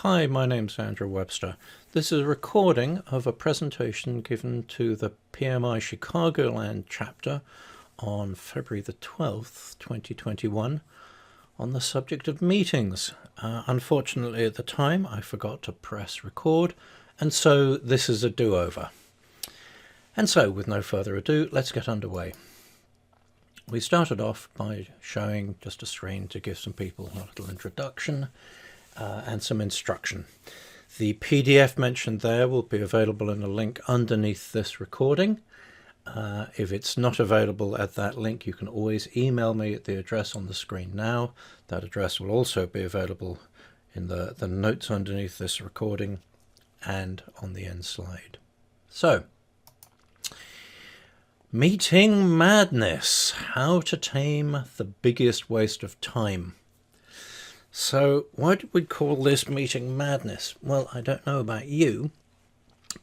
Hi, my name's Andrew Webster. This is a recording of a presentation given to the PMI Chicagoland chapter on February the 12th, 2021 on the subject of meetings. Unfortunately at the time I forgot to press record, and so this is a do-over. And so with no further ado, let's get underway. We started off by showing just a screen to give some people a little introduction and some instruction. The PDF mentioned there will be available in a link underneath this recording. If it's not available at that link, you can always email me at the address on the screen now. That address will also be available in the notes underneath this recording and on the end slide. So, meeting madness, how to tame the biggest waste of time. So why did we call this meeting madness? Well, I don't know about you,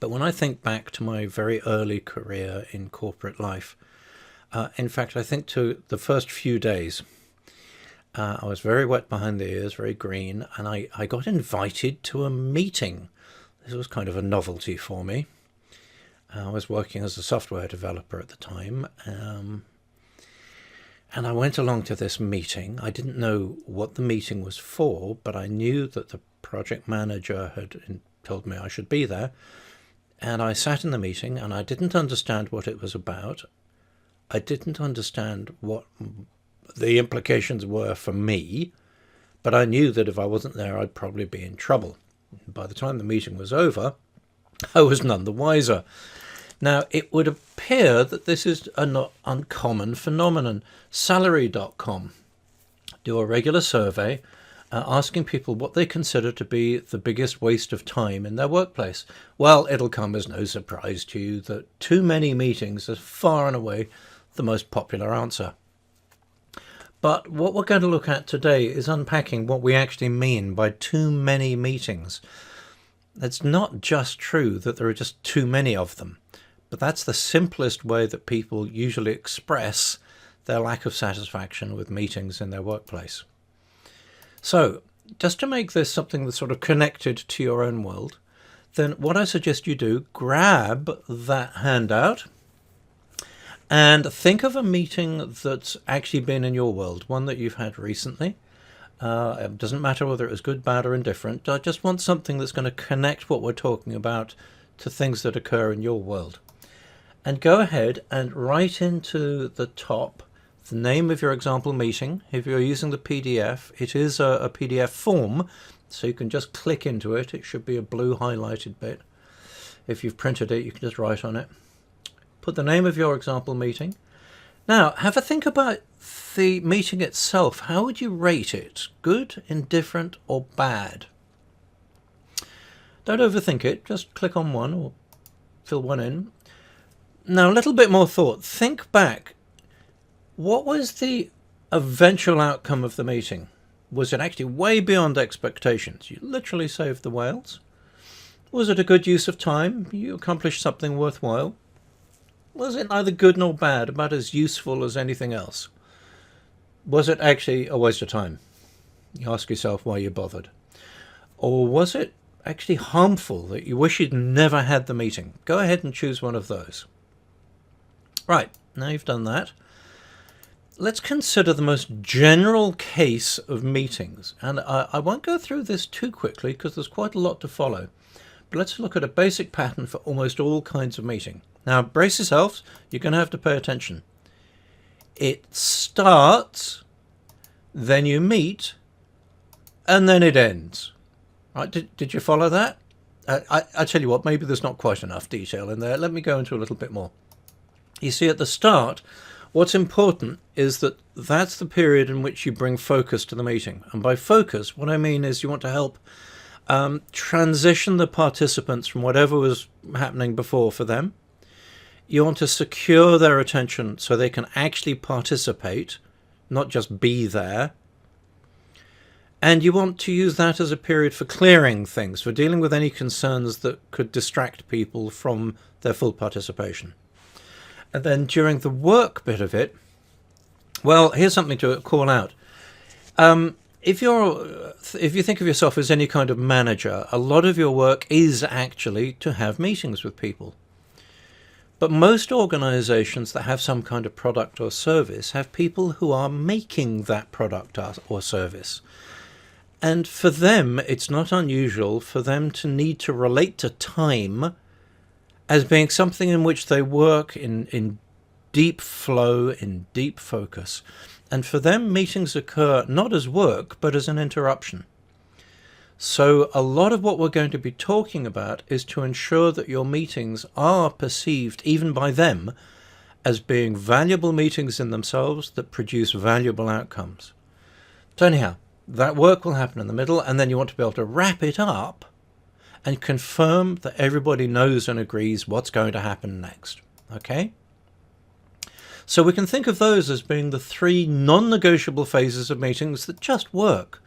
but when I think back to my very early career in corporate life, in fact, I think to the first few days, I was very wet behind the ears, very green, and I got invited to a meeting. This was kind of a novelty for me. I was working as a software developer at the time, and I went along to this meeting. I didn't know what the meeting was for, but I knew that the project manager had told me I should be there. And I sat in the meeting and I didn't understand what it was about. I didn't understand what the implications were for me, but I knew that if I wasn't there, I'd probably be in trouble. By the time the meeting was over, I was none the wiser. Now, it would appear that this is a not uncommon phenomenon. Salary.com do a regular survey asking people what they consider to be the biggest waste of time in their workplace. Well, it'll come as no surprise to you that too many meetings is far and away the most popular answer. But what we're going to look at today is unpacking what we actually mean by too many meetings. It's not just true that there are just too many of them, but that's the simplest way that people usually express their lack of satisfaction with meetings in their workplace. So, just to make this something that's sort of connected to your own world, then what I suggest you do, grab that handout and think of a meeting that's actually been in your world, one that you've had recently. It doesn't matter whether it was good, bad, or indifferent. I just want something that's going to connect what we're talking about to things that occur in your world. And go ahead and write into the top the name of your example meeting. If you're using the PDF, it is a PDF form, so you can just click into it. It should be a blue highlighted bit. If you've printed it, you can just write on it. Put the name of your example meeting. Now, have a think about the meeting itself. How would you rate it? Good, indifferent, or bad? Don't overthink it. Just click on one or fill one in. Now, a little bit more thought. Think back. What was the eventual outcome of the meeting? Was it actually way beyond expectations? You literally saved the whales. Was it a good use of time? You accomplished something worthwhile. Was it neither good nor bad, about as useful as anything else? Was it actually a waste of time? You ask yourself why you bothered. Or was it actually harmful that you wish you'd never had the meeting? Go ahead and choose one of those. Right, now you've done that. Let's consider the most general case of meetings. And I won't go through this too quickly because there's quite a lot to follow. But let's look at a basic pattern for almost all kinds of meeting. Now, brace yourselves, you're going to have to pay attention. It starts, then you meet, and then it ends. Right? Did you follow that? I tell you what, maybe there's not quite enough detail in there. Let me go into a little bit more. You see, at the start, what's important is that that's the period in which you bring focus to the meeting. And by focus, what I mean is you want to help transition the participants from whatever was happening before for them. You want to secure their attention so they can actually participate, not just be there. And you want to use that as a period for clearing things, for dealing with any concerns that could distract people from their full participation. And then during the work bit of it, well, here's something to call out. if you think of yourself as any kind of manager, a lot of your work is actually to have meetings with people. But most organizations that have some kind of product or service have people who are making that product or service. And for them, it's not unusual for them to need to relate to time as being something in which they work in deep flow, in deep focus. And for them, meetings occur not as work, but as an interruption. So a lot of what we're going to be talking about is to ensure that your meetings are perceived, even by them, as being valuable meetings in themselves that produce valuable outcomes. So anyhow, that work will happen in the middle, and then you want to be able to wrap it up and confirm that everybody knows and agrees what's going to happen next. Okay? So we can think of those as being the three non-negotiable phases of meetings that just work.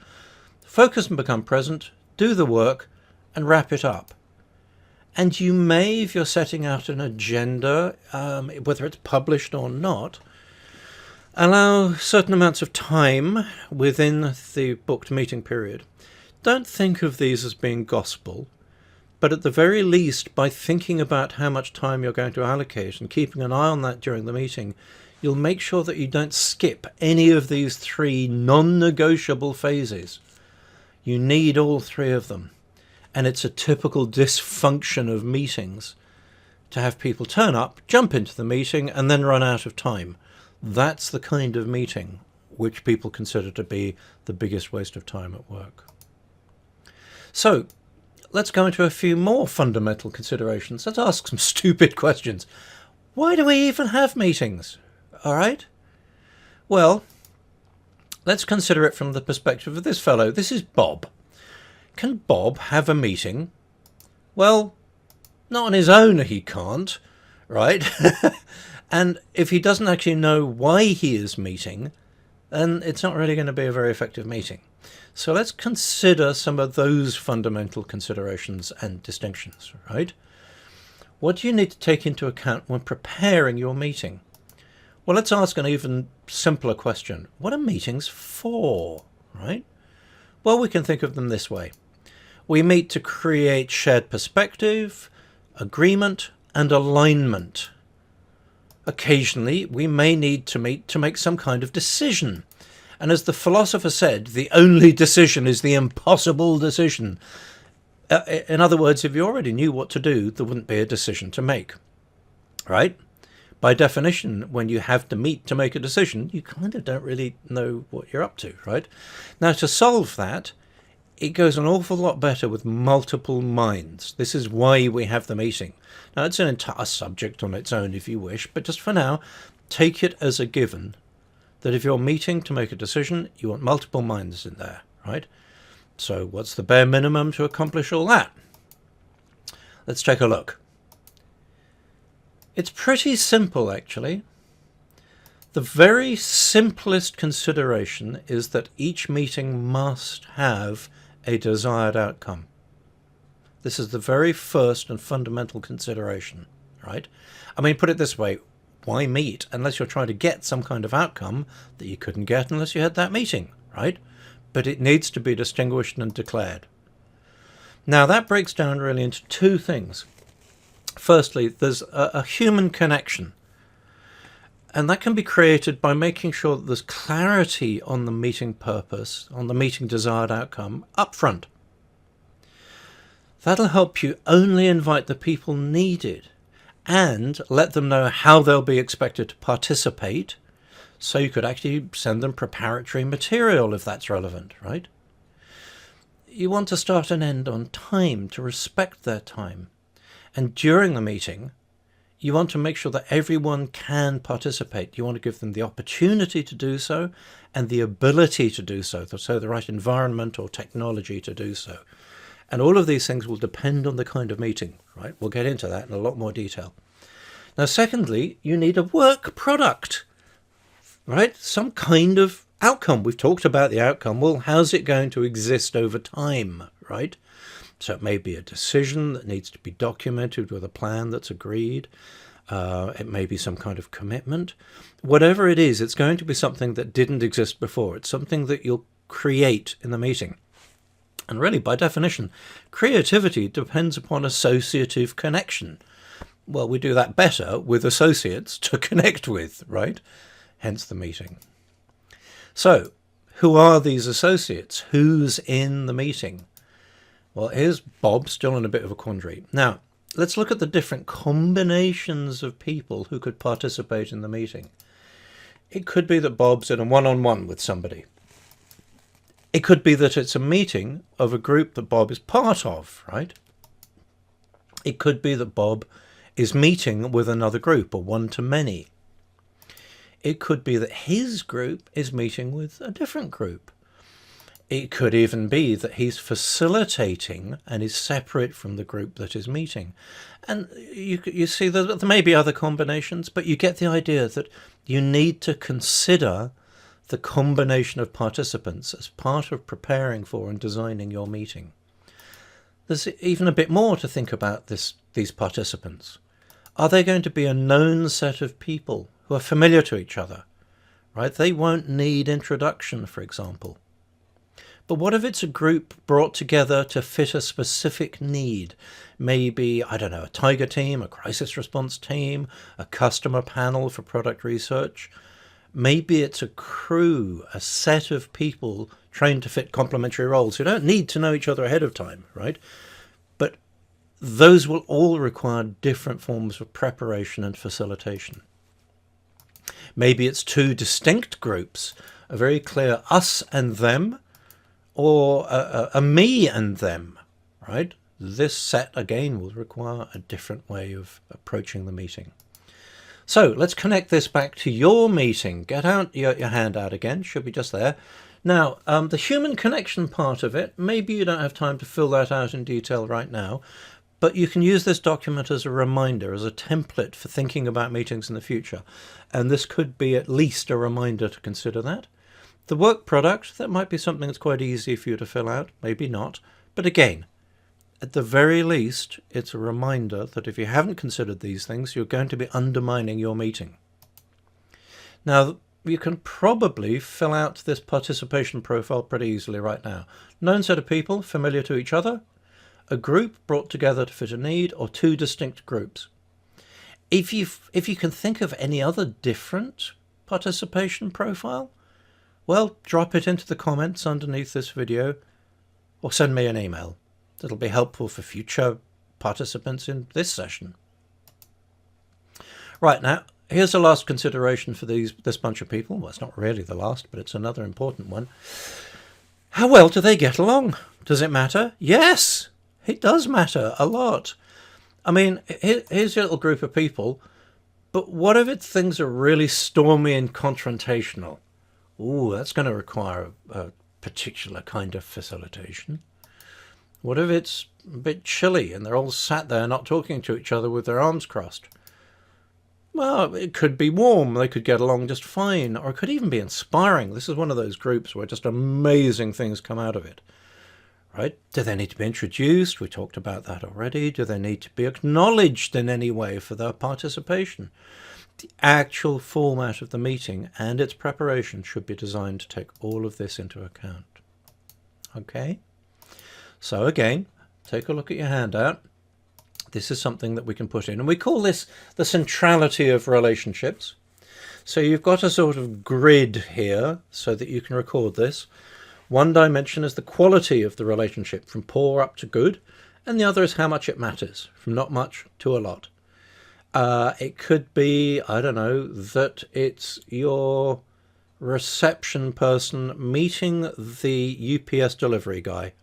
Focus and become present, do the work, and wrap it up. And you may, if you're setting out an agenda, whether it's published or not, allow certain amounts of time within the booked meeting period. Don't think of these as being gospel, but at the very least, by thinking about how much time you're going to allocate and keeping an eye on that during the meeting, you'll make sure that you don't skip any of these three non-negotiable phases. You need all three of them. And it's a typical dysfunction of meetings to have people turn up, jump into the meeting, and then run out of time. That's the kind of meeting which people consider to be the biggest waste of time at work. So, let's go into a few more fundamental considerations. Let's ask some stupid questions. Why do we even have meetings? All right? Well, let's consider it from the perspective of this fellow. This is Bob. Can Bob have a meeting? Well, not on his own he can't, right? And if he doesn't actually know why he is meeting, then it's not really going to be a very effective meeting. So let's consider some of those fundamental considerations and distinctions, right? What do you need to take into account when preparing your meeting? Well, let's ask an even simpler question. What are meetings for, right? Well, we can think of them this way. We meet to create shared perspective, agreement, and alignment. Occasionally, we may need to meet to make some kind of decision. And as the philosopher said, the only decision is the impossible decision. In other words, if you already knew what to do, there wouldn't be a decision to make, right? By definition, when you have to meet to make a decision, you kind of don't really know what you're up to, right? Now, to solve that, it goes an awful lot better with multiple minds. This is why we have the meeting. Now, it's an entire subject on its own if you wish, but just for now, take it as a given that if you're meeting to make a decision, you want multiple minds in there, right? So what's the bare minimum to accomplish all that? Let's take a look. It's pretty simple, actually. The very simplest consideration is that each meeting must have a desired outcome. This is the very first and fundamental consideration, right? I mean, put it this way, why meet unless you're trying to get some kind of outcome that you couldn't get unless you had that meeting, right? But it needs to be distinguished and declared. Now, that breaks down really into two things. Firstly, there's a human connection. And that can be created by making sure that there's clarity on the meeting purpose, on the meeting desired outcome, up front. That'll help you only invite the people needed and let them know how they'll be expected to participate, so you could actually send them preparatory material if that's relevant, right? You want to start and end on time, to respect their time. And during the meeting, you want to make sure that everyone can participate. You want to give them the opportunity to do so and the ability to do so, the right environment or technology to do so. And all of these things will depend on the kind of meeting, right? We'll get into that in a lot more detail. Now, secondly, you need a work product, right? Some kind of outcome. We've talked about the outcome. Well, how's it going to exist over time, right? So it may be a decision that needs to be documented with a plan that's agreed. It may be some kind of commitment. Whatever it is, it's going to be something that didn't exist before. It's something that you'll create in the meeting. And really, by definition, creativity depends upon associative connection. Well, we do that better with associates to connect with, right? Hence the meeting. So, who are these associates? Who's in the meeting? Well, here's Bob, still in a bit of a quandary. Now, let's look at the different combinations of people who could participate in the meeting. It could be that Bob's in a one-on-one with somebody. It could be that it's a meeting of a group that Bob is part of, right? It could be that Bob is meeting with another group, or one-to-many. It could be that his group is meeting with a different group. It could even be that he's facilitating and is separate from the group that is meeting. And you see there may be other combinations, but you get the idea that you need to consider the combination of participants as part of preparing for and designing your meeting. There's even a bit more to think about these participants. Are they going to be a known set of people who are familiar to each other, right? They won't need introduction, for example. But what if it's a group brought together to fit a specific need? Maybe, I don't know, a tiger team, a crisis response team, a customer panel for product research. Maybe it's a crew, a set of people trained to fit complementary roles who don't need to know each other ahead of time, right? But those will all require different forms of preparation and facilitation. Maybe it's two distinct groups, a very clear us and them, or a me and them, right? This set, again, will require a different way of approaching the meeting. So let's connect this back to your meeting. Get out your handout again, should be just there. Now, the human connection part of it, maybe you don't have time to fill that out in detail right now, but you can use this document as a reminder, as a template for thinking about meetings in the future. And this could be at least a reminder to consider that. The work product, that might be something that's quite easy for you to fill out, maybe not. But again, at the very least, it's a reminder that if you haven't considered these things, you're going to be undermining your meeting. Now, you can probably fill out this participation profile pretty easily right now. Known set of people, familiar to each other, a group brought together to fit a need, or two distinct groups. If you can think of any other different participation profile, well, drop it into the comments underneath this video, or send me an email. That'll be helpful for future participants in this session. Right, now, here's the last consideration for this bunch of people. Well, it's not really the last, but it's another important one. How well do they get along? Does it matter? Yes, it does matter a lot. I mean, here's your little group of people, but what if things are really stormy and confrontational? Ooh, that's going to require a particular kind of facilitation. What if it's a bit chilly and they're all sat there not talking to each other with their arms crossed? Well, it could be warm. They could get along just fine, or it could even be inspiring. This is one of those groups where just amazing things come out of it, right? Do they need to be introduced? We talked about that already. Do they need to be acknowledged in any way for their participation? The actual format of the meeting and its preparation should be designed to take all of this into account. Okay? So again, take a look at your handout. This is something that we can put in, and we call this the centrality of relationships. So you've got a sort of grid here so that you can record this. One dimension is the quality of the relationship, from poor up to good, and the other is how much it matters, from not much to a lot. It could be, I don't know, that it's your reception person meeting the UPS delivery guy,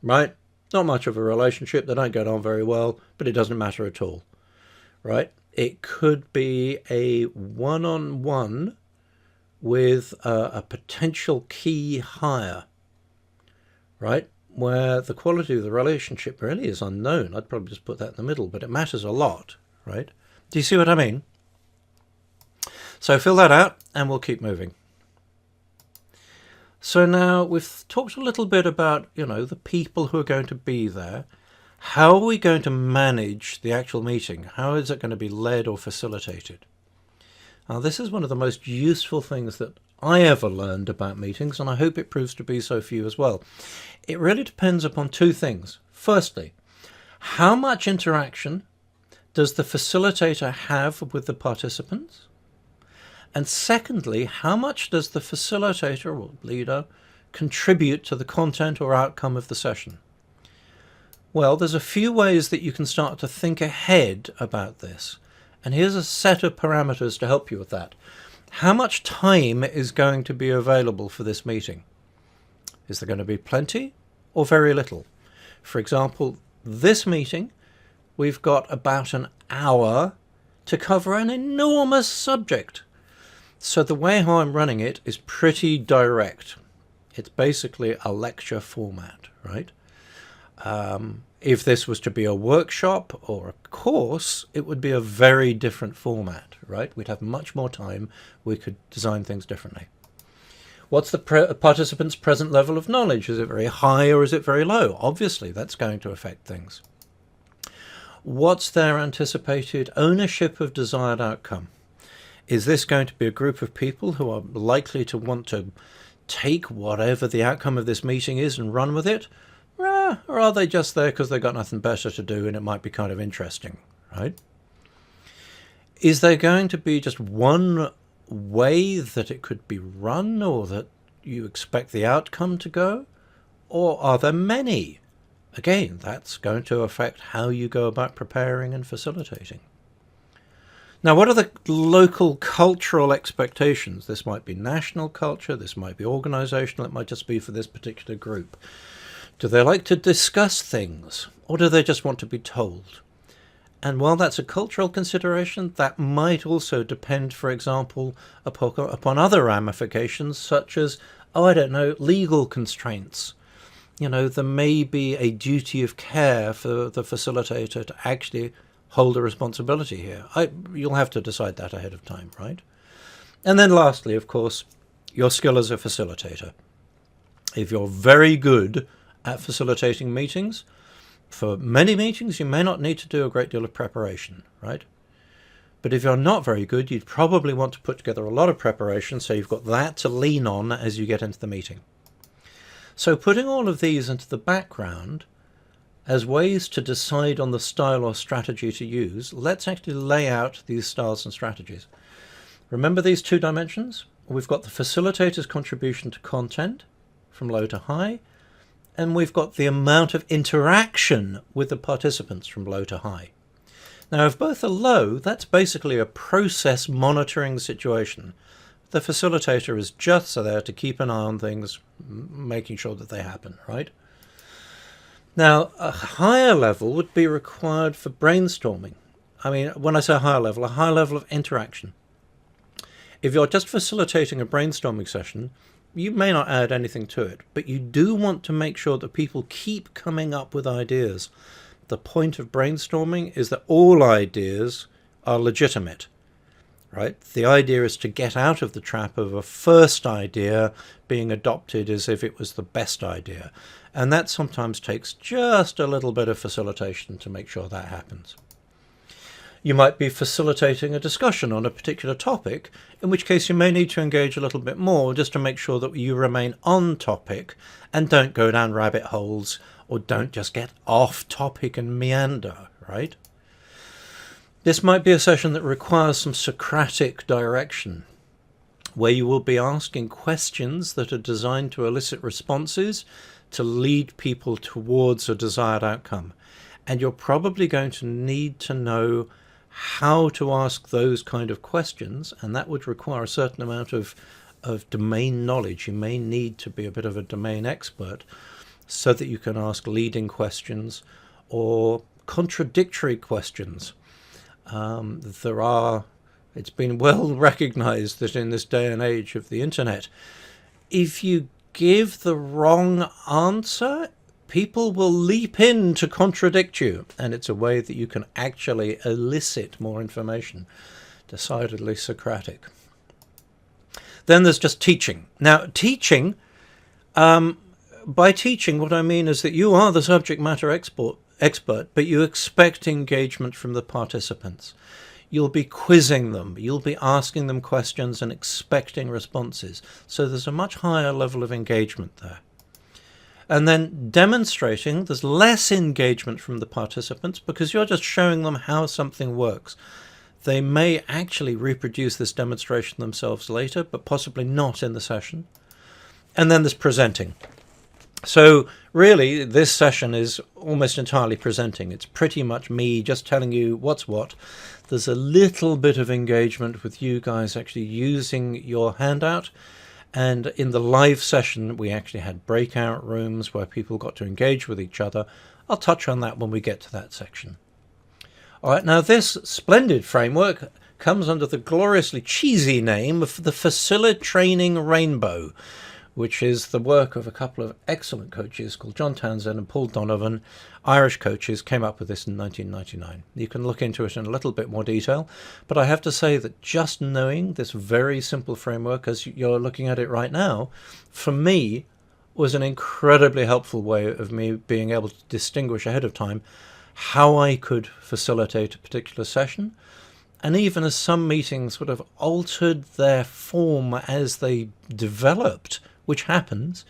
right? Not much of a relationship. They don't get on very well, but it doesn't matter at all, right? It could be a one-on-one with a potential key hire, right? Where the quality of the relationship really is unknown. I'd probably just put that in the middle, but it matters a lot, right? Do you see what I mean? So fill that out and we'll keep moving. So now we've talked a little bit about, the people who are going to be there. How are we going to manage the actual meeting? How is it going to be led or facilitated? Now, this is one of the most useful things that I ever learned about meetings, and I hope it proves to be so for you as well. It really depends upon two things. Firstly, how much interaction does the facilitator have with the participants? And secondly, how much does the facilitator or leader contribute to the content or outcome of the session? Well, there's a few ways that you can start to think ahead about this. And here's a set of parameters to help you with that. How much time is going to be available for this meeting? Is there going to be plenty or very little? For example, this meeting, we've got about an hour to cover an enormous subject. So the way how I'm running it is pretty direct. It's basically a lecture format, right? If this was to be a workshop or a course, it would be a very different format, right? We'd have much more time. We could design things differently. What's the participant's present level of knowledge? Is it very high or is it very low? Obviously, that's going to affect things. What's their anticipated ownership of desired outcome? Is this going to be a group of people who are likely to want to take whatever the outcome of this meeting is and run with it? Or are they just there because they've got nothing better to do and it might be kind of interesting, right? Is there going to be just one way that it could be run or that you expect the outcome to go? Or are there many? Again, that's going to affect how you go about preparing and facilitating. Now, what are the local cultural expectations? This might be national culture, this might be organizational, it might just be for this particular group. Do they like to discuss things, or do they just want to be told? And while that's a cultural consideration, that might also depend, for example, upon other ramifications, such as, legal constraints. There may be a duty of care for the facilitator to actually hold a responsibility here. You'll have to decide that ahead of time, right? And then lastly, of course, your skill as a facilitator. If you're very good at facilitating meetings, for many meetings you may not need to do a great deal of preparation, right? But if you're not very good, you'd probably want to put together a lot of preparation so you've got that to lean on as you get into the meeting. So putting all of these into the background as ways to decide on the style or strategy to use, let's actually lay out these styles and strategies. Remember these two dimensions? We've got the facilitator's contribution to content from low to high, and we've got the amount of interaction with the participants from low to high. Now, if both are low, that's basically a process monitoring situation. The facilitator is just there to keep an eye on things, making sure that they happen, right? Now, a higher level would be required for brainstorming. I mean, when I say higher level, a higher level of interaction. If you're just facilitating a brainstorming session, you may not add anything to it, but you do want to make sure that people keep coming up with ideas. The point of brainstorming is that all ideas are legitimate, right? The idea is to get out of the trap of a first idea being adopted as if it was the best idea. And that sometimes takes just a little bit of facilitation to make sure that happens. You might be facilitating a discussion on a particular topic, in which case you may need to engage a little bit more just to make sure that you remain on topic and don't go down rabbit holes or don't just get off topic and meander, right? This might be a session that requires some Socratic direction, where you will be asking questions that are designed to elicit responses to lead people towards a desired outcome. And you're probably going to need to know how to ask those kind of questions, and that would require a certain amount of domain knowledge. You may need to be a bit of a domain expert so that you can ask leading questions or contradictory questions. It's been well recognized that in this day and age of the internet, if you give the wrong answer, people will leap in to contradict you, and it's a way that you can actually elicit more information. Decidedly Socratic. Then there's just teaching. Now, teaching, by teaching, what I mean is that you are the subject matter expert, but you expect engagement from the participants. You'll be quizzing them. You'll be asking them questions and expecting responses. So there's a much higher level of engagement there. And then demonstrating, there's less engagement from the participants because you're just showing them how something works. They may actually reproduce this demonstration themselves later, but possibly not in the session. And then there's presenting. So really, this session is almost entirely presenting. It's pretty much me just telling you what's what. There's a little bit of engagement with you guys actually using your handout. And in the live session, we actually had breakout rooms where people got to engage with each other. I'll touch on that when we get to that section. All right, now this splendid framework comes under the gloriously cheesy name of the Facilitraining Rainbow, which is the work of a couple of excellent coaches called John Townsend and Paul Donovan. Irish coaches came up with this in 1999. You can look into it in a little bit more detail, but I have to say that just knowing this very simple framework as you're looking at it right now, for me, was an incredibly helpful way of me being able to distinguish ahead of time how I could facilitate a particular session. And even as some meetings sort of altered their form as they developed, which happens,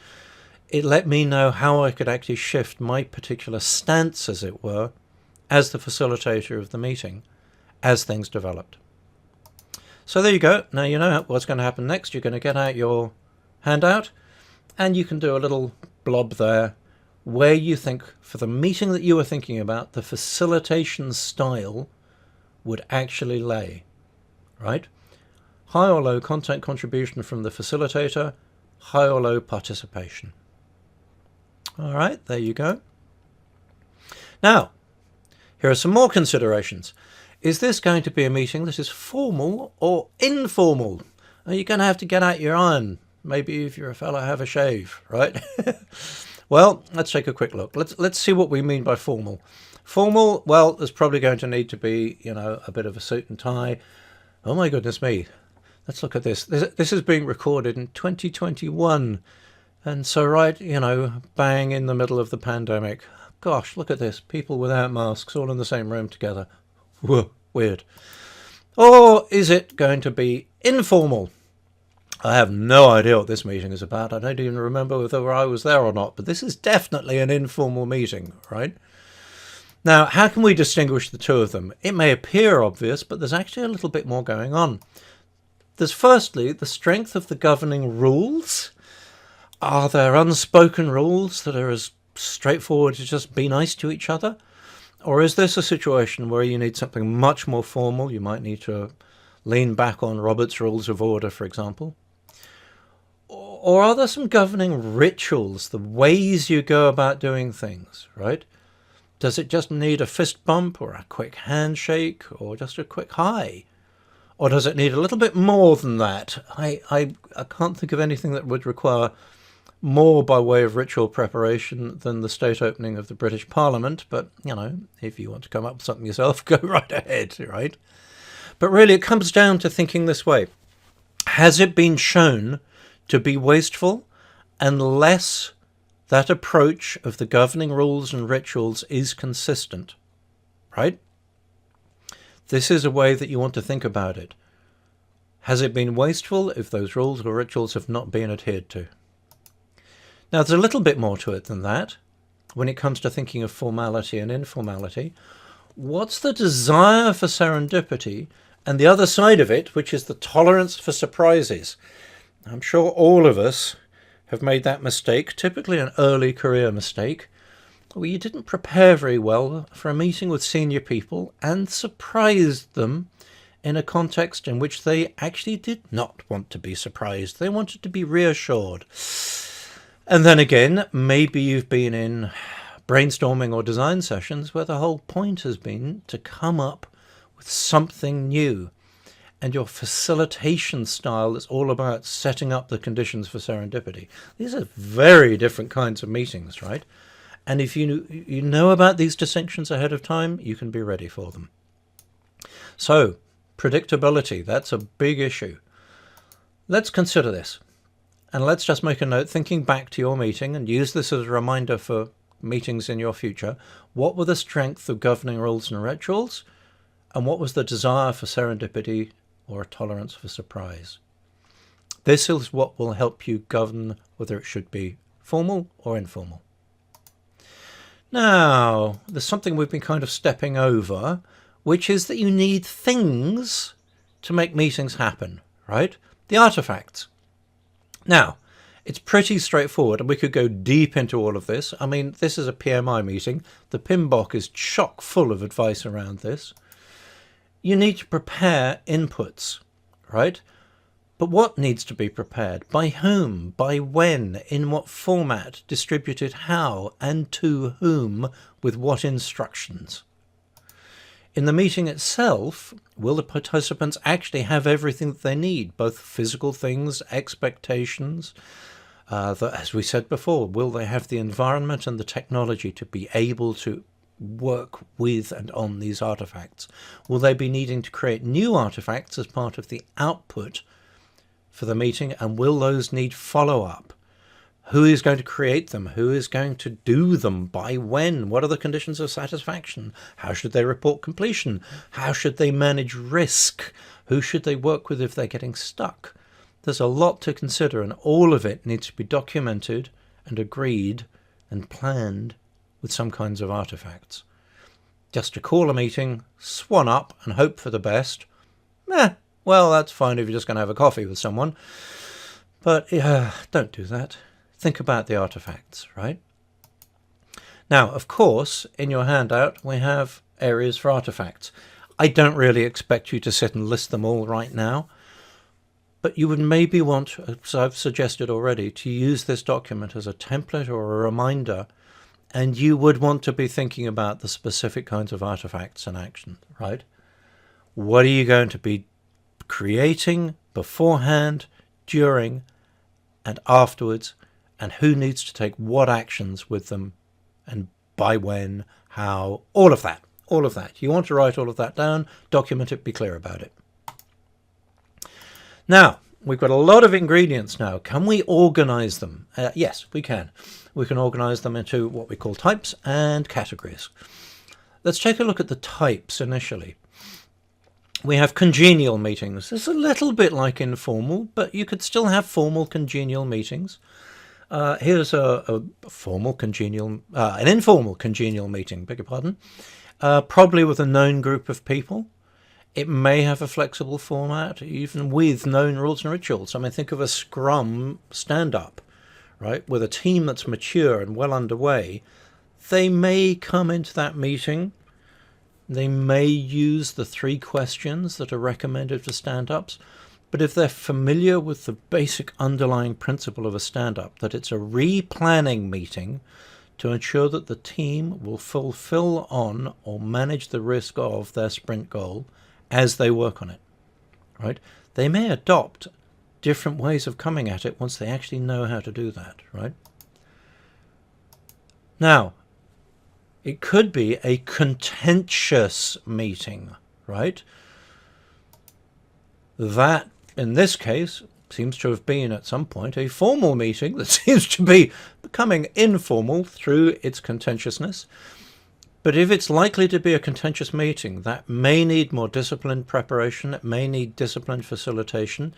it let me know how I could actually shift my particular stance, as it were, as the facilitator of the meeting, as things developed. So there you go. Now you know what's going to happen next. You're going to get out your handout, and you can do a little blob there where you think, for the meeting that you were thinking about, the facilitation style would actually lay, right? High or low content contribution from the facilitator, high or low participation. All right, there you go. Now, here are some more considerations. Is this going to be a meeting that is formal or informal? Are you going to have to get out your iron? Maybe if you're a fellow, have a shave, right? Well, let's take a quick look. Let's see what we mean by formal. Formal, well, there's probably going to need to be, a bit of a suit and tie. Oh my goodness me. Let's look at this. This is being recorded in 2021. And so bang in the middle of the pandemic. Gosh, look at this. People without masks all in the same room together. Whoa, weird. Or is it going to be informal? I have no idea what this meeting is about. I don't even remember whether I was there or not, but this is definitely an informal meeting, right? Now, how can we distinguish the two of them? It may appear obvious, but there's actually a little bit more going on. There's firstly the strength of the governing rules. Are there unspoken rules that are as straightforward as just be nice to each other? Or is this a situation where you need something much more formal? You might need to lean back on Robert's Rules of Order, for example. Or are there some governing rituals, the ways you go about doing things, right? Does it just need a fist bump or a quick handshake or just a quick hi? Or does it need a little bit more than that? I can't think of anything that would require more by way of ritual preparation than the state opening of the British Parliament. But, if you want to come up with something yourself, go right ahead, right? But really, it comes down to thinking this way. Has it been shown to be wasteful unless that approach of the governing rules and rituals is consistent, right? This is a way that you want to think about it. Has it been wasteful if those rules or rituals have not been adhered to? Now, there's a little bit more to it than that when it comes to thinking of formality and informality. What's the desire for serendipity and the other side of it, which is the tolerance for surprises? I'm sure all of us have made that mistake, typically an early career mistake, where you didn't prepare very well for a meeting with senior people and surprised them in a context in which they actually did not want to be surprised. They wanted to be reassured. And then again, maybe you've been in brainstorming or design sessions where the whole point has been to come up with something new. And your facilitation style is all about setting up the conditions for serendipity. These are very different kinds of meetings, right? And if you know about these distinctions ahead of time, you can be ready for them. So, predictability, that's a big issue. Let's consider this. And let's just make a note, thinking back to your meeting, and use this as a reminder for meetings in your future. What were the strength of governing rules and rituals? And what was the desire for serendipity or a tolerance for surprise? This is what will help you govern whether it should be formal or informal. Now, there's something we've been kind of stepping over, which is that you need things to make meetings happen, right? The artifacts. Now, it's pretty straightforward, and we could go deep into all of this. I mean, this is a PMI meeting. The PMBOK is chock full of advice around this. You need to prepare inputs, right? But what needs to be prepared? By whom? By when? In what format? Distributed how? And to whom? With what instructions? In the meeting itself, will the participants actually have everything that they need? Both physical things, expectations, as we said before, will they have the environment and the technology to be able to work with and on these artifacts? Will they be needing to create new artifacts as part of the output for the meeting, and will those need follow-up? Who is going to create them? Who is going to do them? By when? What are the conditions of satisfaction? How should they report completion? How should they manage risk? Who should they work with if they're getting stuck? There's a lot to consider, and all of it needs to be documented and agreed and planned with some kinds of artifacts. Just to call a meeting, swan up and hope for the best, well, that's fine if you're just going to have a coffee with someone. But don't do that. Think about the artifacts, right? Now, of course, in your handout, we have areas for artifacts. I don't really expect you to sit and list them all right now, but you would maybe want, as I've suggested already, to use this document as a template or a reminder, and you would want to be thinking about the specific kinds of artifacts and action, right? What are you going to be creating beforehand, during, and afterwards, and who needs to take what actions with them, and by when, how, all of that. You want to write all of that down, document it, be clear about it. Now, we've got a lot of ingredients now. Can we organize them? Yes, we can. We can organize them into what we call types and categories. Let's take a look at the types initially. We have congenial meetings. It's a little bit like informal, but you could still have formal congenial meetings. Here's an informal congenial meeting, beg your pardon, probably with a known group of people. It may have a flexible format, even with known rules and rituals. I mean, think of a Scrum stand-up, right, with a team that's mature and well underway. They may come into that meeting. They may use the 3 questions that are recommended for stand-ups, but if they're familiar with the basic underlying principle of a stand-up, that it's a replanning meeting to ensure that the team will fulfill on or manage the risk of their sprint goal as they work on it, right? They may adopt different ways of coming at it once they actually know how to do that, right? Now, it could be a contentious meeting, right? That, in this case, seems to have been at some point a formal meeting that seems to be becoming informal through its contentiousness. But if it's likely to be a contentious meeting, that may need more disciplined preparation. It may need disciplined facilitation.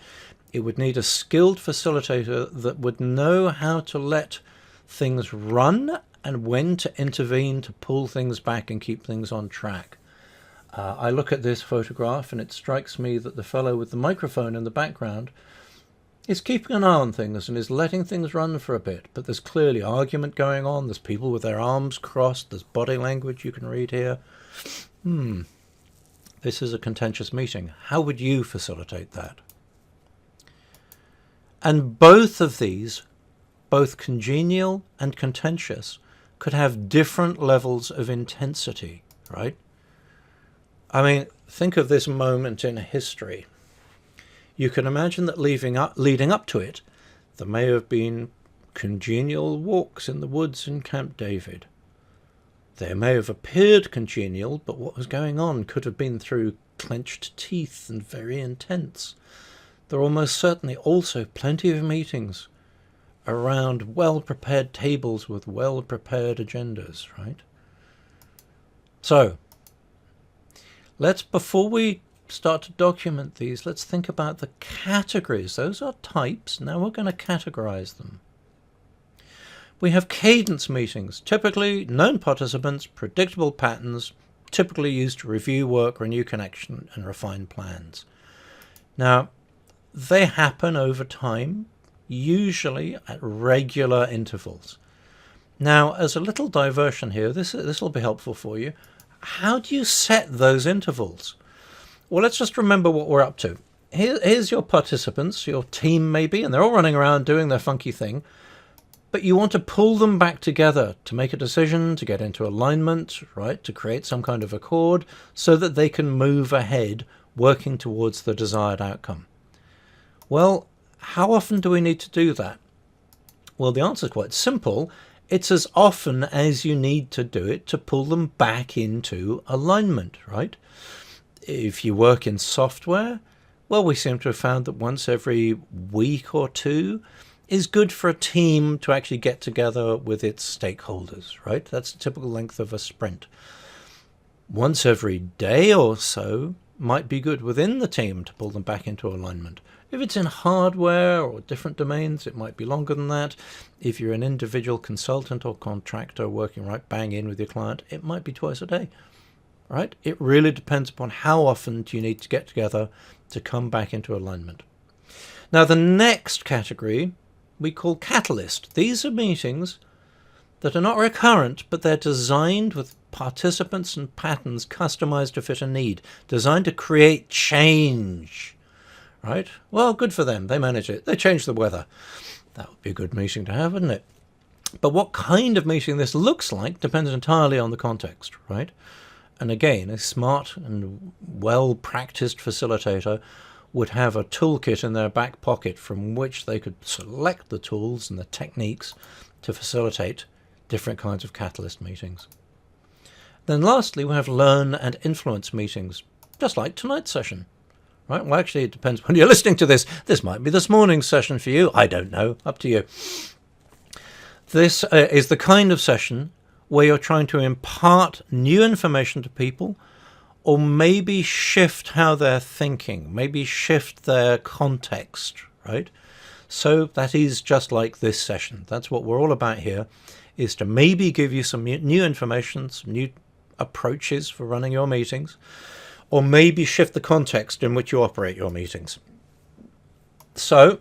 It would need a skilled facilitator that would know how to let things run and when to intervene to pull things back and keep things on track. I look at this photograph and it strikes me that the fellow with the microphone in the background is keeping an eye on things and is letting things run for a bit. But there's clearly argument going on. There's people with their arms crossed. There's body language you can read here. This is a contentious meeting. How would you facilitate that? And both of these, both congenial and contentious, could have different levels of intensity, right? I mean, think of this moment in history. You can imagine that leading up to it, there may have been congenial walks in the woods in Camp David. They may have appeared congenial, but what was going on could have been through clenched teeth and very intense. There are almost certainly also plenty of meetings around well-prepared tables with well-prepared agendas, right? So, Before we start to document these, let's think about the categories. Those are types. Now we're going to categorize them. We have cadence meetings, typically known participants, predictable patterns, typically used to review work, renew connection, and refine plans. Now, they happen over time, usually at regular intervals. Now, as a little diversion here, this will be helpful for you. How do you set those intervals? Well, let's just remember what we're up to. Here's your participants, your team maybe, and they're all running around doing their funky thing. But you want to pull them back together to make a decision, to get into alignment, right? To create some kind of accord so that they can move ahead, working towards the desired outcome. Well, how often do we need to do that? Well, the answer is quite simple. It's as often as you need to do it to pull them back into alignment, right? If you work in software, well, we seem to have found that once every week or two is good for a team to actually get together with its stakeholders, right? That's the typical length of a sprint. Once every day or so might be good within the team to pull them back into alignment. If it's in hardware or different domains, it might be longer than that. If you're an individual consultant or contractor working right bang in with your client, it might be twice a day, right? It really depends upon how often do you need to get together to come back into alignment. Now, the next category we call catalyst. These are meetings that are not recurrent, but they're designed with participants and patterns customized to fit a need, designed to create change, right? Well, good for them. They manage it. They change the weather. That would be a good meeting to have, wouldn't it? But what kind of meeting this looks like depends entirely on the context, right? And again, a smart and well-practiced facilitator would have a toolkit in their back pocket from which they could select the tools and the techniques to facilitate different kinds of catalyst meetings. Then lastly, we have learn and influence meetings, just like tonight's session. Right? Well, actually, it depends when you're listening to this. This might be this morning's session for you. I don't know. Up to you. This is the kind of session where you're trying to impart new information to people, or maybe shift how they're thinking, maybe shift their context, right? So that is just like this session. That's what we're all about here, is to maybe give you some new information, some new approaches for running your meetings, or maybe shift the context in which you operate your meetings. So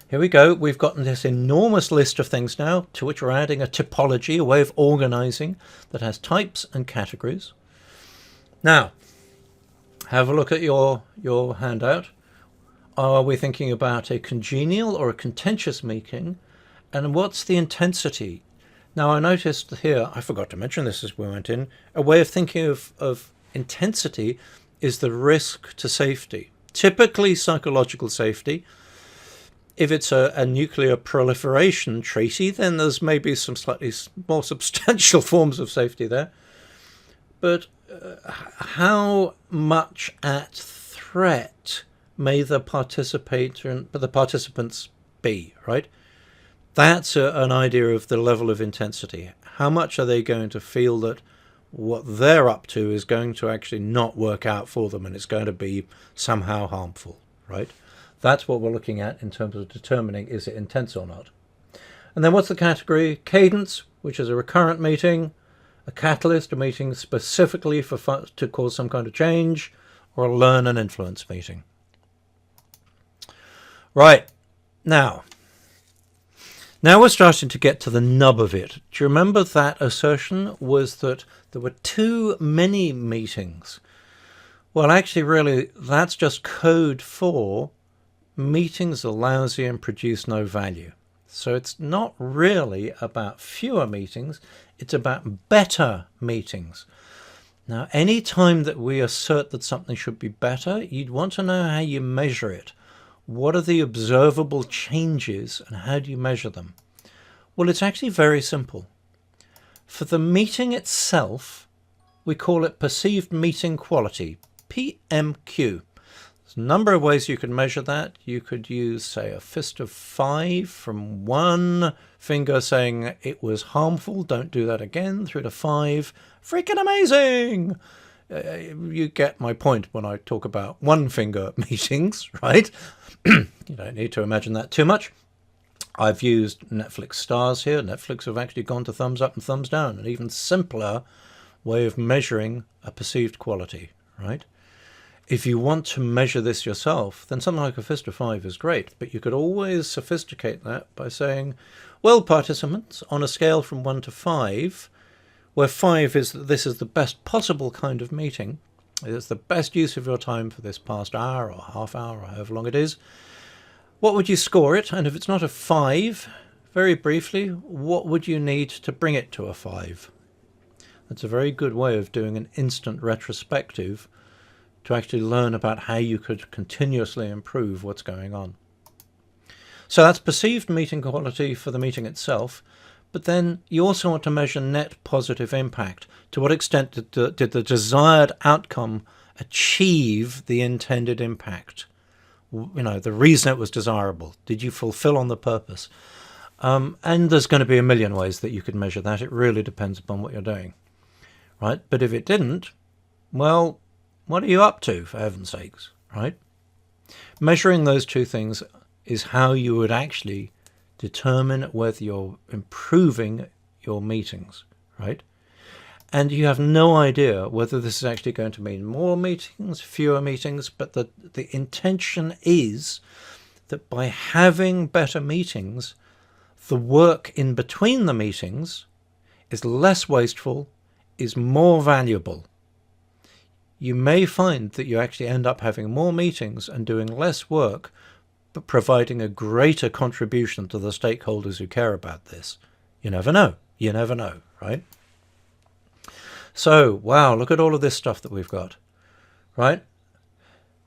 here we go. We've gotten this enormous list of things now, to which we're adding a typology, a way of organizing that has types and categories. Now, have a look at your handout. Are we thinking about a congenial or a contentious meeting? And what's the intensity? Now, I noticed here, I forgot to mention this as we went in, a way of thinking of intensity is the risk to safety. Typically psychological safety. If it's a nuclear proliferation treaty, then there's maybe some slightly more substantial forms of safety there. But how much at threat may the participants be, right? That's an idea of the level of intensity. How much are they going to feel that what they're up to is going to actually not work out for them and it's going to be somehow harmful, right? That's what we're looking at in terms of determining is it intense or not. And then what's the category? Cadence, which is a recurrent meeting, a catalyst, a meeting specifically to cause some kind of change, or a learn and influence meeting. Right, now we're starting to get to the nub of it. Do you remember that assertion was that there were too many meetings? Well, actually, really, that's just code for meetings are lousy and produce no value. So it's not really about fewer meetings, it's about better meetings. Now, any time that we assert that something should be better, you'd want to know how you measure it. What are the observable changes and how do you measure them? Well, it's actually very simple. For the meeting itself, we call it perceived meeting quality, PMQ. There's a number of ways you could measure that. You could use, say, a fist of 5 from one finger saying it was harmful, don't do that again, through to 5, freaking amazing. You get my point when I talk about one-finger meetings, right? You don't need to imagine that too much. I've used Netflix stars here. Netflix have actually gone to thumbs up and thumbs down, an even simpler way of measuring a perceived quality, right? If you want to measure this yourself, then something like a fist of 5 is great, but you could always sophisticate that by saying, well, participants, on a scale from 1 to 5, where 5 is that this is the best possible kind of meeting, it's the best use of your time for this past hour or half hour or however long it is, what would you score it? And if it's not a 5, very briefly, what would you need to bring it to a 5? That's a very good way of doing an instant retrospective to actually learn about how you could continuously improve what's going on. So that's perceived meeting quality for the meeting itself, but then you also want to measure net positive impact. To what extent did the desired outcome achieve the intended impact? The reason it was desirable. Did you fulfill on the purpose? And there's going to be a million ways that you could measure that. It really depends upon what you're doing, right? But if it didn't, well, what are you up to, for heaven's sakes, right? Measuring those two things is how you would actually determine whether you're improving your meetings, right? And you have no idea whether this is actually going to mean more meetings, fewer meetings, but the intention is that by having better meetings, the work in between the meetings is less wasteful, is more valuable. You may find that you actually end up having more meetings and doing less work, but providing a greater contribution to the stakeholders who care about this. You never know. You never know, right? So, wow, look at all of this stuff that we've got, right?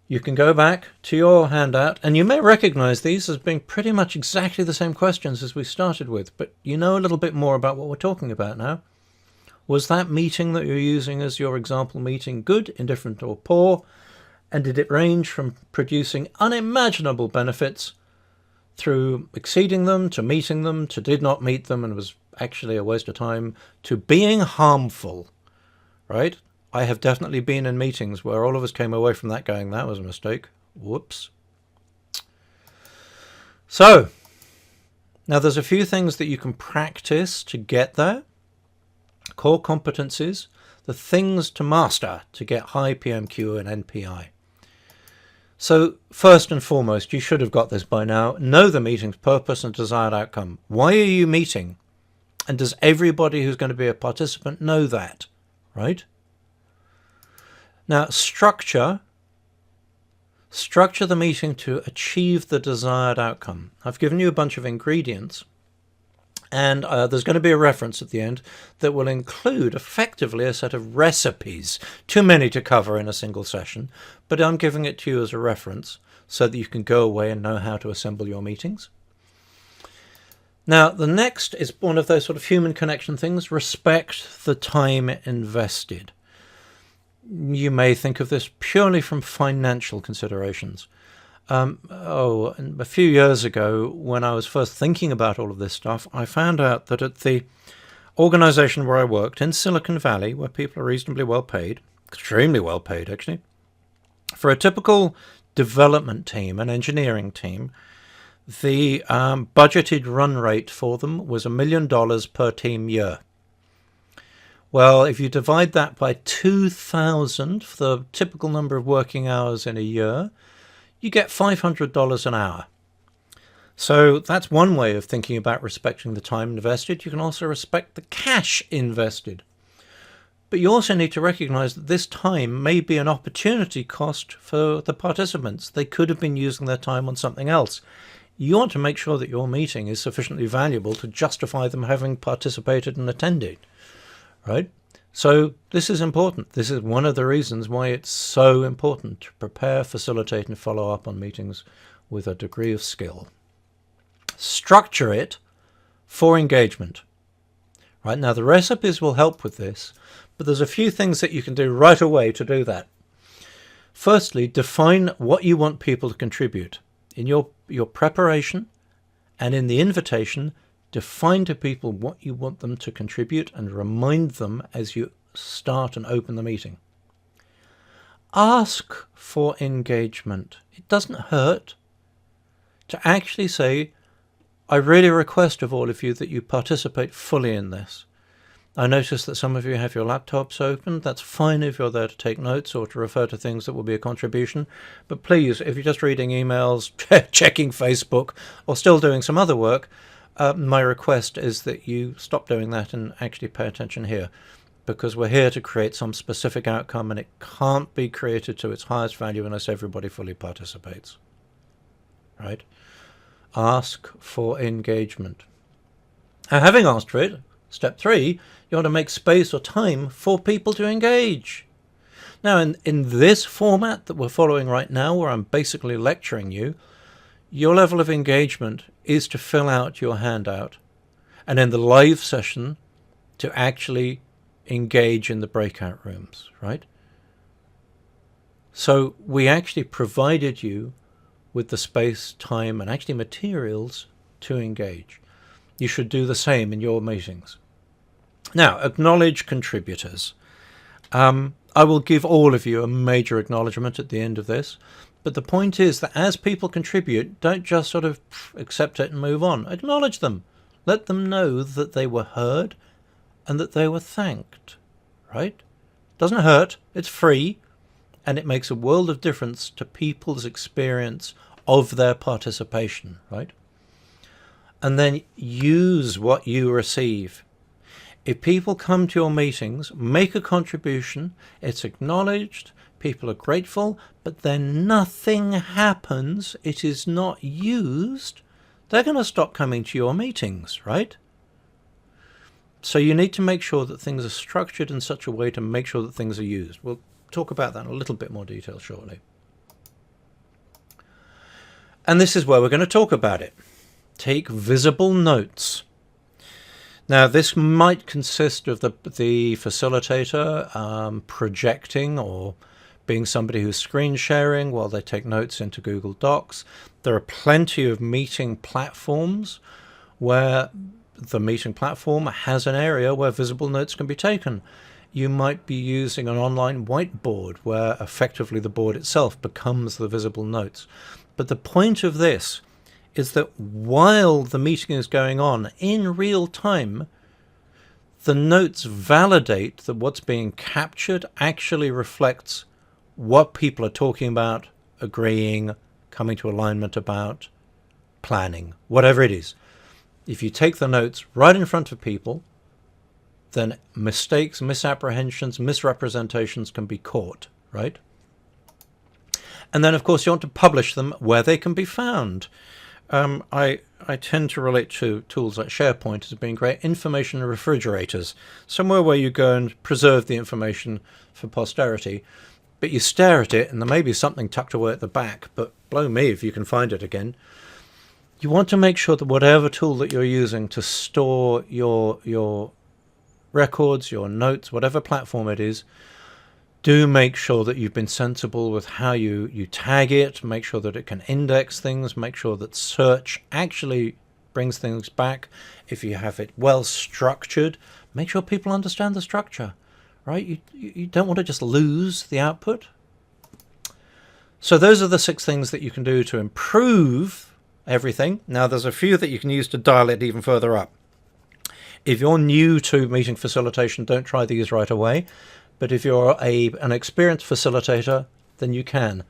You can go back to your handout, and you may recognize these as being pretty much exactly the same questions as we started with, but you know a little bit more about what we're talking about now. Was that meeting that you're using as your example meeting good, indifferent, or poor? And did it range from producing unimaginable benefits through exceeding them, to meeting them, to did not meet them and was actually a waste of time, to being harmful? Right? I have definitely been in meetings where all of us came away from that going, that was a mistake. Whoops. So, now there's a few things that you can practice to get there. Core competencies, the things to master to get high PMQ and NPI. So, first and foremost, you should have got this by now. Know the meeting's purpose and desired outcome. Why are you meeting? And does everybody who's going to be a participant know that? Right? Now, structure the meeting to achieve the desired outcome. I've given you a bunch of ingredients, and there's going to be a reference at the end that will include effectively a set of recipes. Too many to cover in a single session, but I'm giving it to you as a reference so that you can go away and know how to assemble your meetings. Now, the next is one of those sort of human connection things. Respect the time invested. You may think of this purely from financial considerations. A few years ago, when I was first thinking about all of this stuff, I found out that at the organization where I worked in Silicon Valley, where people are reasonably well paid, extremely well paid actually, for a typical development team, an engineering team, the budgeted run rate for them was $1 million per team year. Well, if you divide that by 2,000 for the typical number of working hours in a year, you get $500 an hour. So that's one way of thinking about respecting the time invested. You can also respect the cash invested. But you also need to recognize that this time may be an opportunity cost for the participants. They could have been using their time on something else. You want to make sure that your meeting is sufficiently valuable to justify them having participated and attended, right? So this is important. This is one of the reasons why it's so important to prepare, facilitate, and follow up on meetings with a degree of skill. Structure it for engagement. Right, now the recipes will help with this, but there's a few things that you can do right away to do that. Firstly, define what you want people to contribute. In your preparation and in the invitation, define to people what you want them to contribute and remind them as you start and open the meeting. Ask for engagement. It doesn't hurt to actually say, I really request of all of you that you participate fully in this. I notice that some of you have your laptops open. That's fine if you're there to take notes or to refer to things that will be a contribution. But please, if you're just reading emails, checking Facebook, or still doing some other work, my request is that you stop doing that and actually pay attention here. Because we're here to create some specific outcome, and it can't be created to its highest value unless everybody fully participates. Right? Ask for engagement. And having asked for it, step 3, you want to make space or time for people to engage. Now, in this format that we're following right now, where I'm basically lecturing you, your level of engagement is to fill out your handout, and in the live session, to actually engage in the breakout rooms, right? So we actually provided you with the space, time, and actually materials to engage. You should do the same in your meetings. Now, acknowledge contributors. I will give all of you a major acknowledgement at the end of this, but the point is that as people contribute, don't just sort of accept it and move on. Acknowledge them. Let them know that they were heard and that they were thanked, right? Doesn't hurt, it's free, and it makes a world of difference to people's experience of their participation, right? And then use what you receive. If people come to your meetings, make a contribution, it's acknowledged, people are grateful, but then nothing happens, it is not used, they're going to stop coming to your meetings, right? So you need to make sure that things are structured in such a way to make sure that things are used. We'll talk about that in a little bit more detail shortly. And this is where we're going to talk about it. Take visible notes. Now, this might consist of the facilitator projecting or being somebody who's screen sharing while they take notes into Google Docs. There are plenty of meeting platforms where the meeting platform has an area where visible notes can be taken. You might be using an online whiteboard where effectively the board itself becomes the visible notes. But the point of this is that while the meeting is going on in real time, the notes validate that what's being captured actually reflects what people are talking about, agreeing, coming to alignment about, planning, whatever it is. If you take the notes right in front of people, then mistakes, misapprehensions, misrepresentations can be caught, right? And then, of course, you want to publish them where they can be found. I tend to relate to tools like SharePoint as being great information refrigerators, somewhere where you go and preserve the information for posterity. But you stare at it, and there may be something tucked away at the back, but blow me if you can find it again. You want to make sure that whatever tool that you're using to store your records, your notes, whatever platform it is, do make sure that you've been sensible with how you tag it, make sure that it can index things, make sure that search actually brings things back. If you have it well structured, make sure people understand the structure, right? You don't want to just lose the output. So those are the 6 things that you can do to improve everything. Now, there's a few that you can use to dial it even further up. If you're new to meeting facilitation, don't try these right away. But if you're an experienced facilitator, then you can.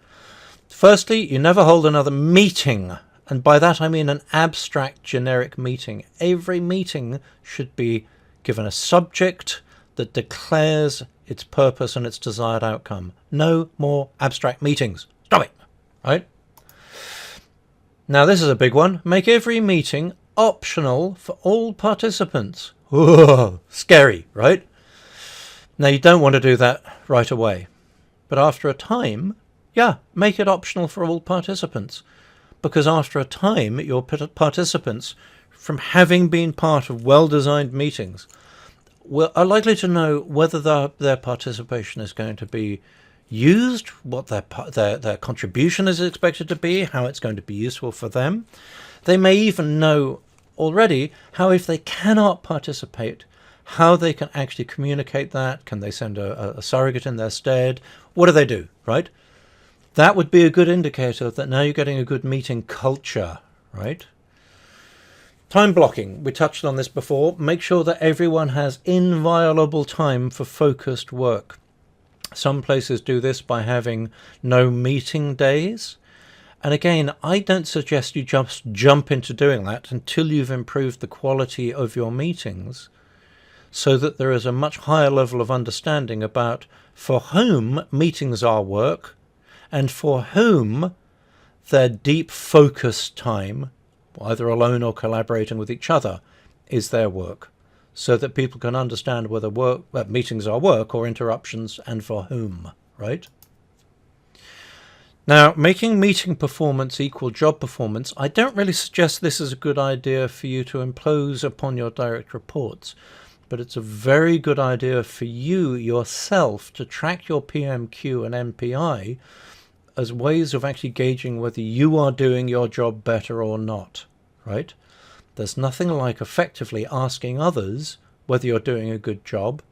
Firstly, you never hold another meeting. And by that I mean an abstract, generic meeting. Every meeting should be given a subject that declares its purpose and its desired outcome. No more abstract meetings. Stop it. Right? Now, this is a big one. Make every meeting optional for all participants. Whoa, scary, right? Now, you don't want to do that right away. But after a time, yeah, make it optional for all participants. Because after a time, your participants, from having been part of well-designed meetings, are likely to know whether their participation is going to be used, what their contribution is expected to be, how it's going to be useful for them. They may even know already how, if they cannot participate, how they can actually communicate that. Can they send a surrogate in their stead? What do they do, right? That would be a good indicator that now you're getting a good meeting culture, right? Time blocking. We touched on this before. Make sure that everyone has inviolable time for focused work. Some places do this by having no meeting days. And again, I don't suggest you just jump into doing that until you've improved the quality of your meetings, so that there is a much higher level of understanding about for whom meetings are work and for whom their deep focus time, either alone or collaborating with each other, is their work, so that people can understand whether meetings are work or interruptions and for whom, right? Now, making meeting performance equal job performance, I don't really suggest this is a good idea for you to impose upon your direct reports, but it's a very good idea for you yourself to track your PMQ and MPI as ways of actually gauging whether you are doing your job better or not, right? There's nothing like effectively asking others whether you're doing a good job.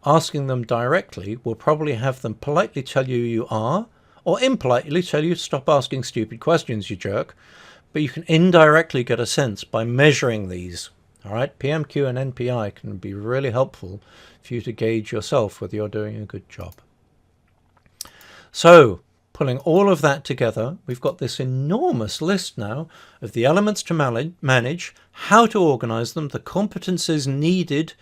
Asking them directly will probably have them politely tell you you are, or impolitely tell you to stop asking stupid questions, you jerk. But you can indirectly get a sense by measuring these. All right, PMQ and NPI can be really helpful for you to gauge yourself whether you're doing a good job. So, pulling all of that together, we've got this enormous list now of the elements to manage, how to organize them, the competencies needed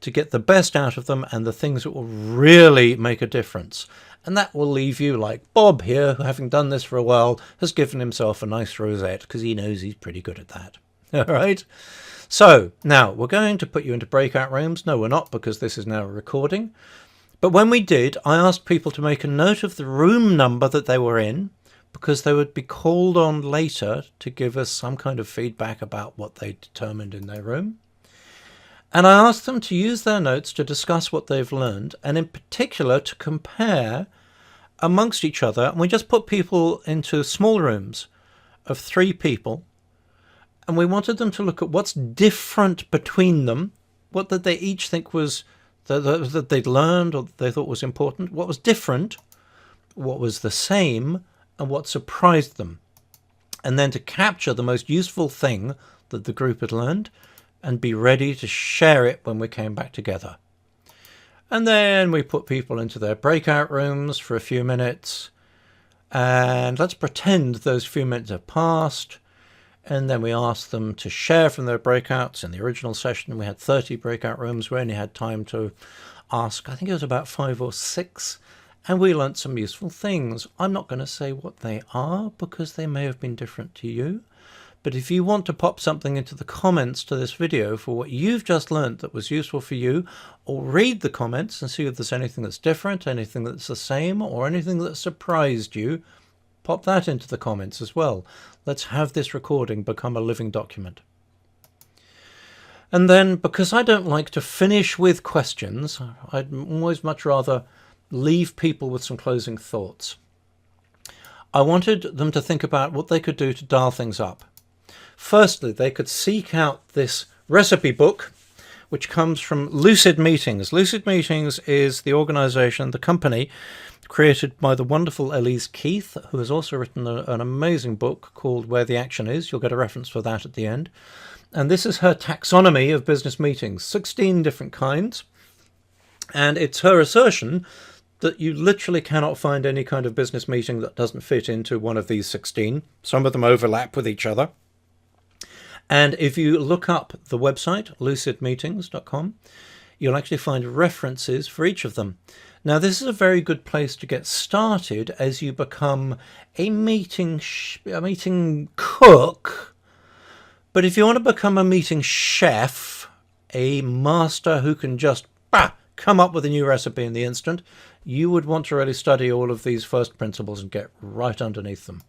to get the best out of them, and the things that will really make a difference. And that will leave you like Bob here, who, having done this for a while, has given himself a nice rosette because he knows he's pretty good at that. All right. So now we're going to put you into breakout rooms. No, we're not, because this is now a recording. But when we did, I asked people to make a note of the room number that they were in, because they would be called on later to give us some kind of feedback about what they determined in their room. And I asked them to use their notes to discuss what they've learned, and in particular to compare amongst each other. And we just put people into small rooms of 3 people, and we wanted them to look at what's different between them, what did they each think was that they'd learned or they thought was important, what was different, what was the same, and what surprised them. And then to capture the most useful thing that the group had learned and be ready to share it when we came back together. And then we put people into their breakout rooms for a few minutes, and let's pretend those few minutes have passed. And then we asked them to share from their breakouts. In the original session, we had 30 breakout rooms. We only had time to ask, I think it was about 5 or 6. And we learnt some useful things. I'm not going to say what they are because they may have been different to you. But if you want to pop something into the comments to this video for what you've just learnt that was useful for you, or read the comments and see if there's anything that's different, anything that's the same, or anything that surprised you, pop that into the comments as well. Let's have this recording become a living document. And then, because I don't like to finish with questions, I'd always much rather leave people with some closing thoughts. I wanted them to think about what they could do to dial things up. Firstly, they could seek out this recipe book, which comes from Lucid Meetings. Lucid Meetings is the organization, the company, created by the wonderful Elise Keith, who has also written an amazing book called Where the Action Is. You'll get a reference for that at the end. And this is her taxonomy of business meetings, 16 different kinds. And it's her assertion that you literally cannot find any kind of business meeting that doesn't fit into one of these 16. Some of them overlap with each other. And if you look up the website, lucidmeetings.com, you'll actually find references for each of them. Now, this is a very good place to get started as you become a meeting cook. But if you want to become a meeting chef, a master who can just come up with a new recipe in the instant, you would want to really study all of these first principles and get right underneath them.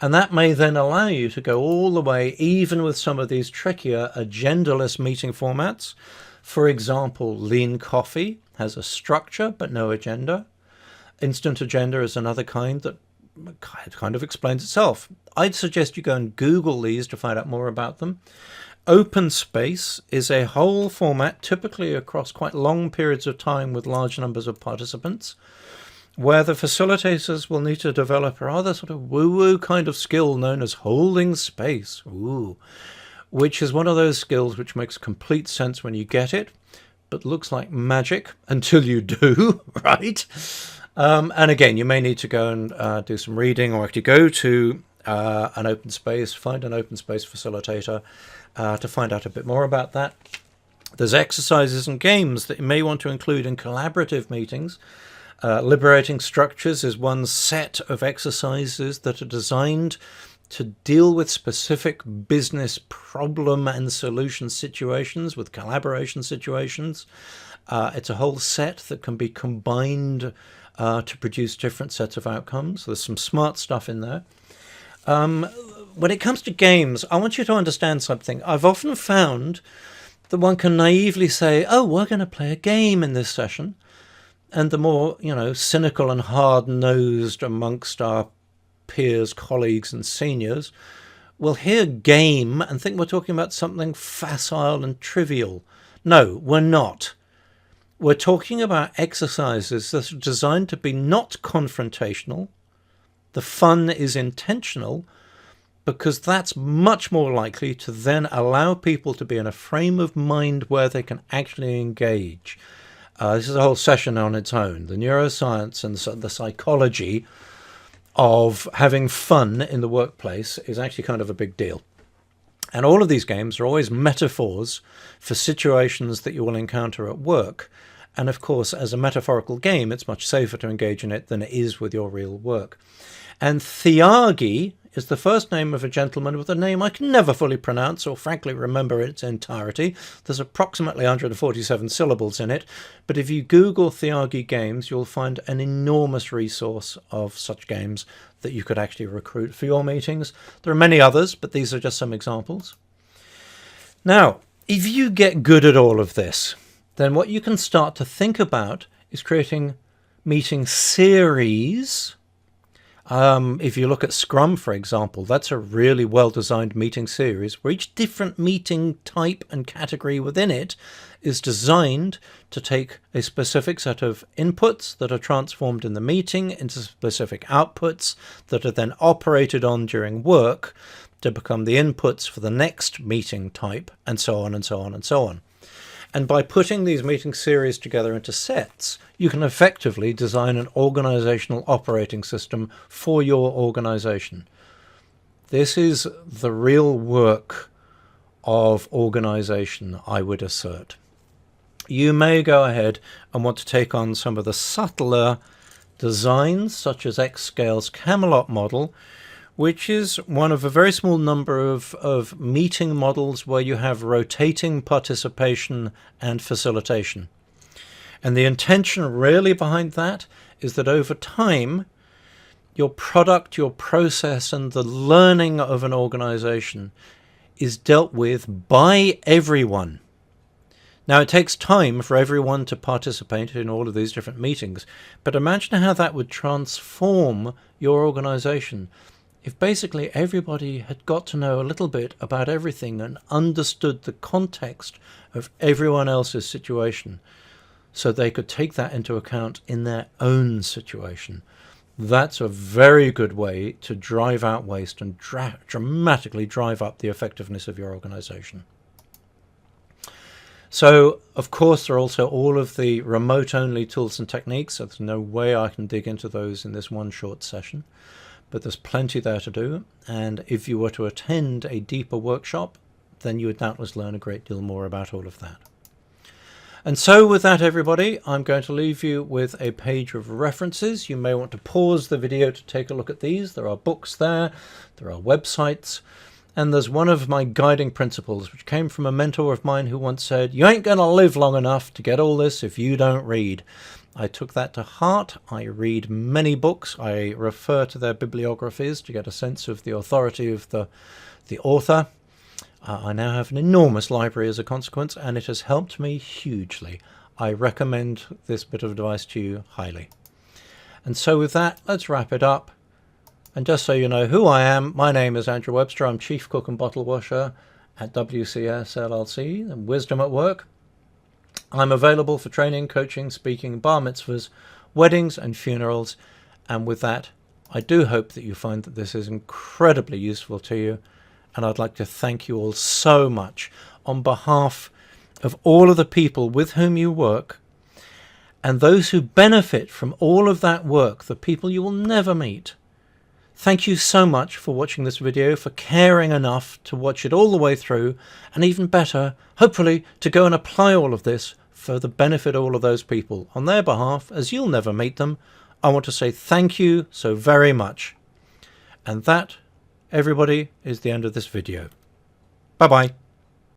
And that may then allow you to go all the way, even with some of these trickier agendaless meeting formats. For example, Lean Coffee has a structure but no agenda. Instant Agenda is another kind that kind of explains itself. I'd suggest you go and Google these to find out more about them. Open space is a whole format, typically across quite long periods of time with large numbers of participants, where the facilitators will need to develop a rather sort of woo-woo kind of skill known as holding space, which is one of those skills which makes complete sense when you get it, but looks like magic until you do, right? And again, you may need to go and do some reading, or actually go to an open space, find an open space facilitator to find out a bit more about that. There's exercises and games that you may want to include in collaborative meetings. Liberating structures is one set of exercises that are designed to deal with specific business problem and solution situations, with collaboration situations. It's a whole set that can be combined to produce different sets of outcomes. There's some smart stuff in there. When it comes to games, I want you to understand something. I've often found that one can naively say, oh, we're going to play a game in this session. And the more, cynical and hard-nosed amongst our peers, colleagues and seniors will hear game and think we're talking about something facile and trivial. No, we're not. We're talking about exercises that are designed to be not confrontational. The fun is intentional, because that's much more likely to then allow people to be in a frame of mind where they can actually engage. This is a whole session on its own. The neuroscience and the psychology of having fun in the workplace is actually kind of a big deal. And all of these games are always metaphors for situations that you will encounter at work. And of course, as a metaphorical game, it's much safer to engage in it than it is with your real work. And Thiagi is the first name of a gentleman with a name I can never fully pronounce or frankly remember its entirety. There's approximately 147 syllables in it, but if you Google Thiagi games, you'll find an enormous resource of such games that you could actually recruit for your meetings. There are many others, but these are just some examples. Now, if you get good at all of this, then what you can start to think about is creating meeting series. If you look at Scrum, for example, that's a really well-designed meeting series where each different meeting type and category within it is designed to take a specific set of inputs that are transformed in the meeting into specific outputs that are then operated on during work to become the inputs for the next meeting type, and so on and so on and so on. And by putting these meeting series together into sets, you can effectively design an organizational operating system for your organization. This is the real work of organization, I would assert. You may go ahead and want to take on some of the subtler designs, such as Xscale's Camelot model, which is one of a very small number of meeting models where you have rotating participation and facilitation. And the intention really behind that is that over time, your product, your process, and the learning of an organization is dealt with by everyone. Now, it takes time for everyone to participate in all of these different meetings, but imagine how that would transform your organization if basically everybody had got to know a little bit about everything and understood the context of everyone else's situation, so they could take that into account in their own situation. That's a very good way to drive out waste and dramatically drive up the effectiveness of your organization. So, of course, there are also all of the remote-only tools and techniques, so there's no way I can dig into those in this one short session. But there's plenty there to do, and if you were to attend a deeper workshop, then you would doubtless learn a great deal more about all of that. And so with that, everybody, I'm going to leave you with a page of references. You may want to pause the video to take a look at these. There are books there, there are websites, and there's one of my guiding principles, which came from a mentor of mine who once said, "You ain't going to live long enough to get all this if you don't read." I took that to heart. I read many books. I refer to their bibliographies to get a sense of the authority of the author. I now have an enormous library as a consequence, and it has helped me hugely. I recommend this bit of advice to you highly. And so with that, let's wrap it up. And just so you know who I am, my name is Andrew Webster. I'm Chief Cook and Bottle Washer, at WCS LLC and Wisdom at Work. I'm available for training, coaching, speaking, bar mitzvahs, weddings and funerals. And with that, I do hope that you find that this is incredibly useful to you. And I'd like to thank you all so much on behalf of all of the people with whom you work and those who benefit from all of that work, the people you will never meet. Thank you so much for watching this video, for caring enough to watch it all the way through, and even better, hopefully, to go and apply all of this for the benefit of all of those people. On their behalf, as you'll never meet them, I want to say thank you so very much. And that, everybody, is the end of this video. Bye-bye.